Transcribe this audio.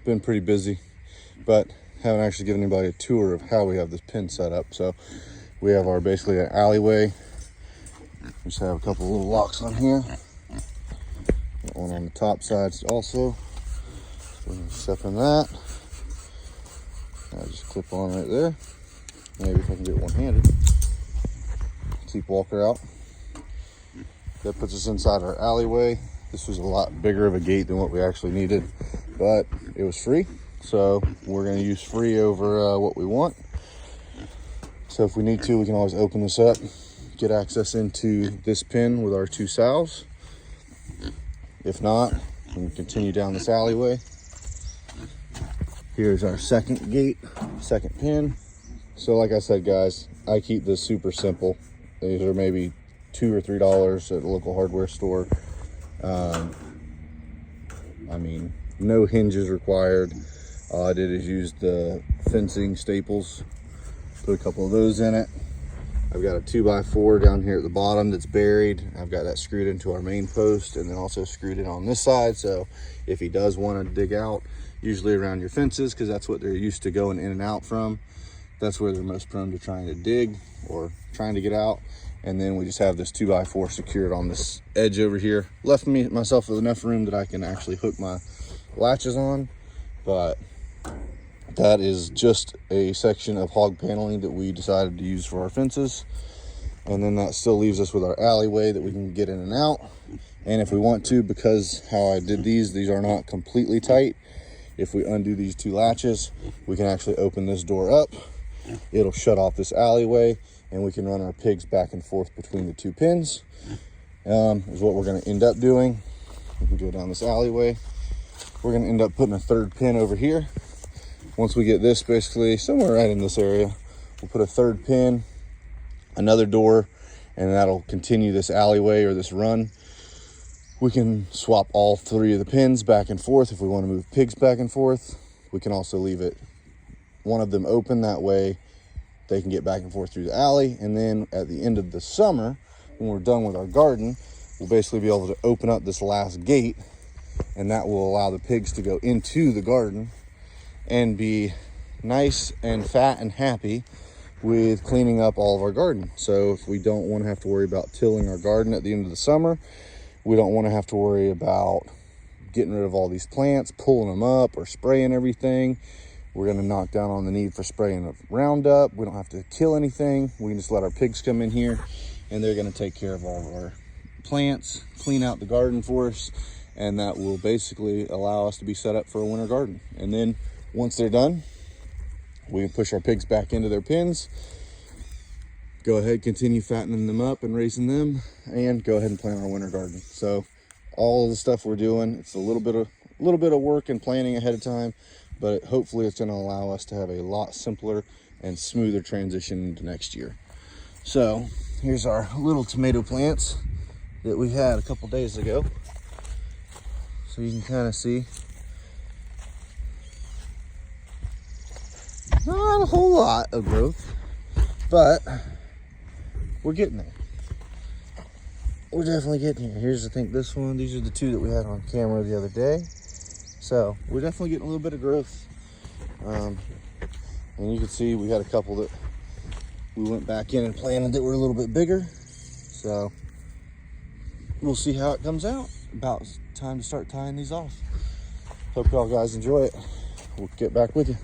been pretty busy, but haven't actually given anybody a tour of how we have this pen set up. So we have our basically an alleyway. We just have a couple little locks on here. Got one on the top side also. So we're gonna step in that. I just clip on right there. Maybe if I can get one-handed. Keep Walker out. That puts us inside our alleyway. This was a lot bigger of a gate than what we actually needed, but it was free. So we're gonna use free over what we want. So if we need to, we can always open this up, get access into this pen with our two sows. If not, we can continue down this alleyway. Here's our second gate, second pen. So like I said, guys, I keep this super simple. These are maybe $2 or $3 at a local hardware store. I mean, no hinges required. All I did is use the fencing staples, put a couple of those in it. I've got a 2x4 down here at the bottom that's buried. I've got that screwed into our main post and then also screwed in on this side. So if he does want to dig out, usually around your fences, because that's what they're used to going in and out from, that's where they're most prone to trying to dig or trying to get out. And then we just have this 2x4 secured on this edge over here. Left myself with enough room that I can actually hook my latches on. But that is just a section of hog paneling that we decided to use for our fences. And then that still leaves us with our alleyway that we can get in and out. And if we want to, because how I did these are not completely tight. If we undo these two latches, we can actually open this door up. It'll shut off this alleyway and we can run our pigs back and forth between the two pins. Is what we're gonna end up doing. We can go down this alleyway. We're gonna end up putting a third pin over here. Once we get this basically somewhere right in this area, we'll put a third pin, another door, and that'll continue this alleyway or this run. We can swap all three of the pins back and forth if we want to move pigs back and forth. We can also leave it, one of them open, that way they can get back and forth through the alley. And then at the end of the summer, when we're done with our garden, we'll basically be able to open up this last gate, and that will allow the pigs to go into the garden and be nice and fat and happy with cleaning up all of our garden. So if we don't want to have to worry about tilling our garden at the end of the summer, we don't want to have to worry about getting rid of all these plants, pulling them up or spraying everything. We're going to knock down on the need for spraying of Roundup. We don't have to kill anything. We can just let our pigs come in here and they're going to take care of all of our plants, clean out the garden for us, and that will basically allow us to be set up for a winter garden. And then once they're done, we can push our pigs back into their pens, go ahead, continue fattening them up and raising them, and go ahead and plant our winter garden. So all of the stuff we're doing, it's a little bit of work and planning ahead of time, but hopefully it's going to allow us to have a lot simpler and smoother transition into next year. So here's our little tomato plants that we had a couple days ago. So you can kind of see, not a whole lot of growth, but we're getting there. We're definitely getting here. Here's, I think, this one. These are the two that we had on camera the other day. So we're definitely getting a little bit of growth. And you can see we had a couple that we went back in and planted that were a little bit bigger. So we'll see how it comes out. About time to start tying these off. Hope y'all guys enjoy it. We'll get back with you.